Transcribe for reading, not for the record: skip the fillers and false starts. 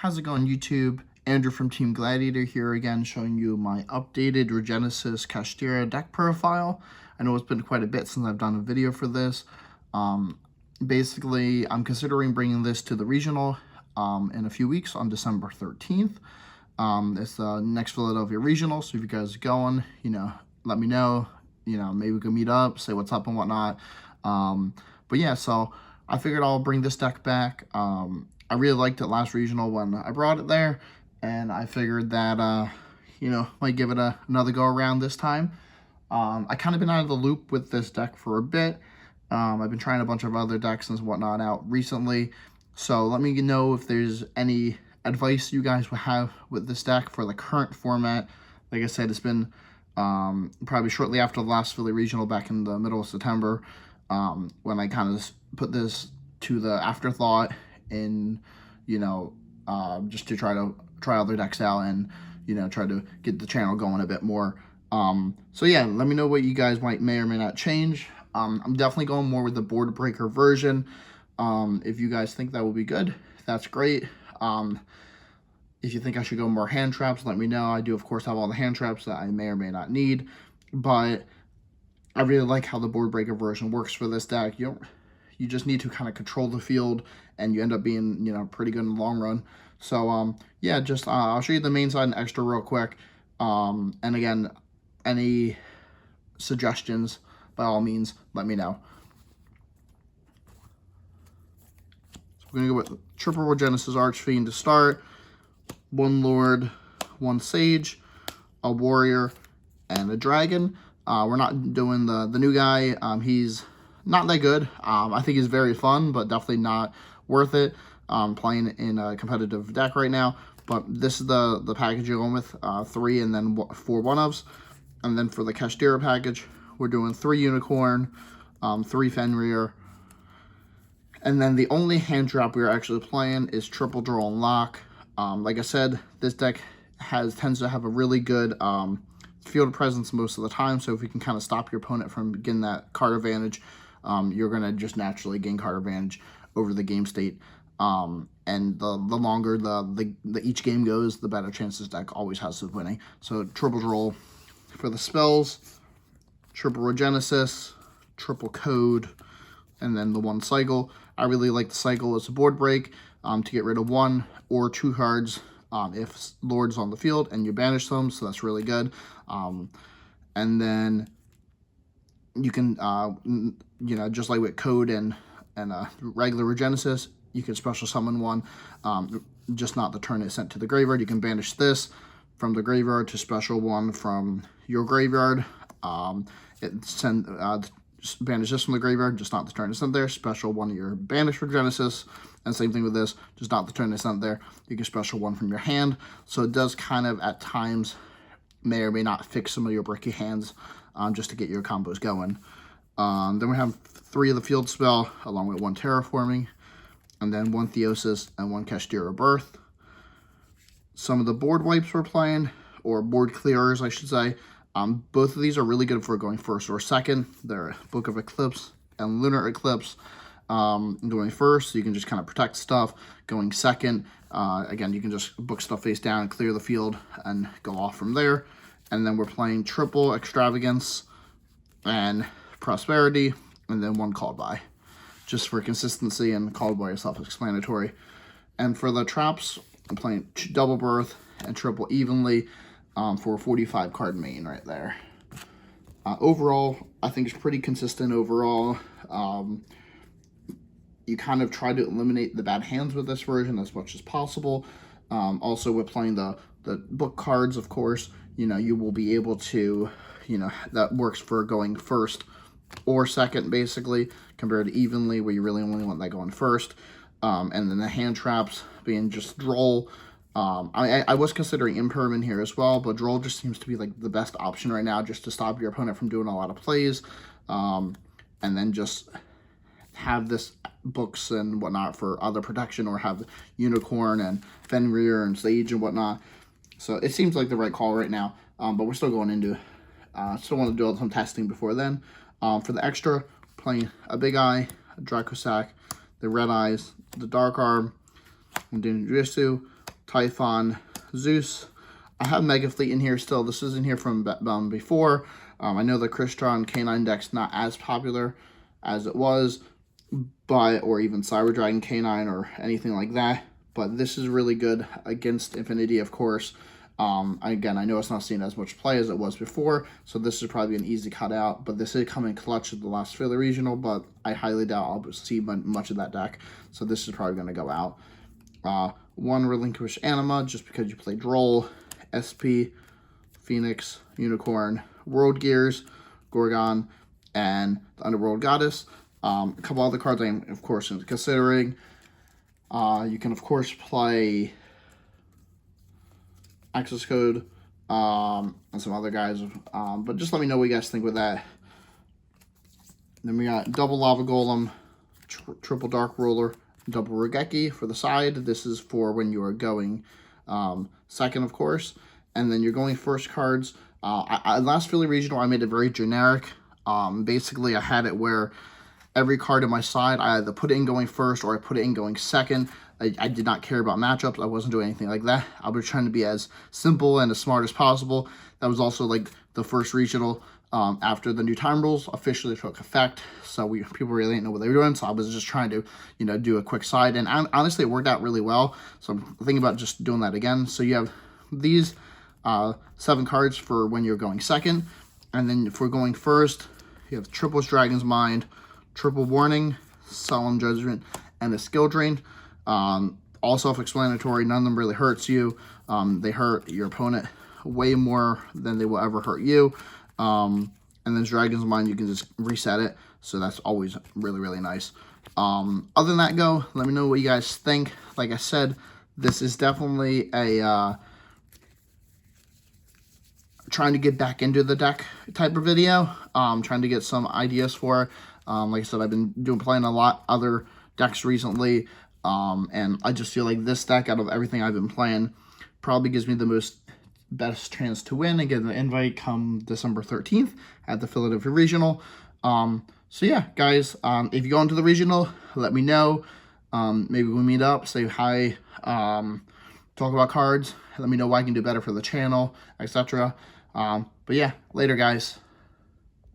How's it going, YouTube? Andrew from Team Gladiator here again, showing you my updated Regenesis Kashtira deck profile. I know it's been quite a bit since I've done a video for this. Basically, I'm considering bringing this to the regional in a few weeks on December 13th. It's the next Philadelphia regional, so if you guys are going, let me know. Maybe we can meet up, say what's up and whatnot. But yeah, so I figured I'll bring this deck back. I really liked it last regional when I brought it there, and I figured that, might give it another go around this time. I kind of been out of the loop with this deck for a bit. I've been trying a bunch of other decks and whatnot out recently, so let me know if there's any advice you guys would have with this deck for the current format. Like I said, it's been probably shortly after the last Philly regional back in the middle of September when I kind of put this to the afterthought in, just to try other decks out and, try to get the channel going a bit more. So yeah, let me know what you guys may or may not change. I'm definitely going more with the board breaker version. If you guys think that will be good, that's great. If you think I should go more hand traps, let me know. I do, of course, have all the hand traps that I may or may not need, but I really like how the board breaker version works for this deck. You just need to kind of control the field, and you end up being, pretty good in the long run. So, yeah, just I'll show you the main side and extra real quick. And again, any suggestions, by all means, let me know. So we're going to go with triple Regenesis Archfiend to start. 1 Lord, 1 Sage, a Warrior, and a Dragon. We're not doing the new guy. He's not that good. I think he's very fun, but definitely not worth it playing in a competitive deck right now. But this is the package you're going with, 3 and then 4 one-ofs. And then for the Kashtira package, we're doing 3 Unicorn, 3 Fenrir. And then the only hand trap we're actually playing is triple draw and lock. Like I said, this deck tends to have a really good field presence most of the time, so if you can kind of stop your opponent from getting that card advantage, you're going to just naturally gain card advantage over the game state. And the longer the each game goes, the better chance this deck always has of winning. So triple draw for the spells, triple Regenesis, triple code, and then the 1 cycle. I really like the cycle as a board break to get rid of 1 or 2 cards if Lord's on the field and you banish them, so that's really good. And then you can, just like with code and regular Regenesis, you can special summon 1, just not the turn it's sent to the graveyard. You can banish this from the graveyard to special 1 from your graveyard. Banish this from the graveyard, just not the turn it's sent there. Special 1 of your banished Regenesis. And same thing with this, just not the turn it's sent there. You can special 1 from your hand. So it does kind of, at times, may or may not fix some of your bricky hands just to get your combos going. Then we have 3 of the field spell, along with 1 terraforming, and then 1 theosis and 1 Kashtira birth. Some of the board wipes we're playing, or board clearers, I should say. Both of these are really good for going first or second. They're Book of Eclipse and Lunar Eclipse. Going first, so you can just kind of protect stuff. Going second, again, you can just book stuff face down, clear the field, and go off from there. And then we're playing triple Extravagance and Prosperity, and then 1 Called By, just for consistency, and Called By is self-explanatory. And for the traps, I'm playing double Birth and triple Evenly for a 45 card main right there. Overall, I think it's pretty consistent overall. You kind of try to eliminate the bad hands with this version as much as possible. Also, with playing the book cards, of course, you will be able to, that works for going first or second, basically, compared to Evenly, where you really only want that going first. And then the hand traps being just Droll. I was considering Impermanent here as well, but Droll just seems to be like the best option right now, just to stop your opponent from doing a lot of plays. And then just have this books and whatnot for other protection, or have Unicorn and Fenrir and Sage and whatnot. So it seems like the right call right now, but we're still going into, still want to do some testing before then. For the extra, playing a Big Eye, a Dracosac, the Red Eyes, the Dark Arm, Jujutsu, Typhon, Zeus. I have Mega Fleet in here still. This is in here from before. I know the Kashtira and K9 deck's not as popular as it was, but or even Cyber Dragon K9 or anything like that. But this is really good against Infinity, of course. Again, I know it's not seen as much play as it was before, so this is probably an easy cutout. But this did come in clutch at the last Philly Regional, but I highly doubt I'll see much of that deck. So this is probably going to go out. One Relinquish Anima, just because you play Droll, SP, Phoenix, Unicorn, World Gears, Gorgon, and the Underworld Goddess. A couple other cards I am, of course, considering. You can, of course, play Access Code and some other guys. But just let me know what you guys think with that. Then we got double Lava Golem, triple Dark Ruler, double Regeki for the side. This is for when you are going second, of course. And then you're going first cards. Last Philly Regional, I made it very generic. Basically, I had it where every card in my side, I either put it in going first or I put it in going second. I did not care about matchups. I wasn't doing anything like that. I was trying to be as simple and as smart as possible. That was also like the first regional after the new time rules officially took effect. So people really didn't know what they were doing. So I was just trying to, do a quick side. And honestly, it worked out really well. So I'm thinking about just doing that again. So you have these 7 cards for when you're going second. And then for going first, you have triple Dragon's Mind, triple Warning, Solemn Judgment, and a Skill Drain. All self-explanatory. None of them really hurts you. They hurt your opponent way more than they will ever hurt you. And then Dragon's Mind, you can just reset it. So that's always really, really nice. Other than that, let me know what you guys think. Like I said, this is definitely a trying to get back into the deck type of video. Trying to get some ideas for it. Like I said, I've been playing a lot other decks recently. And I just feel like this deck, out of everything I've been playing, probably gives me the best chance to win and get the invite come December 13th at the Philadelphia Regional. So yeah, guys, if you go into the Regional, let me know. Maybe we meet up, say hi, talk about cards, let me know what I can do better for the channel, etc. But yeah, later, guys.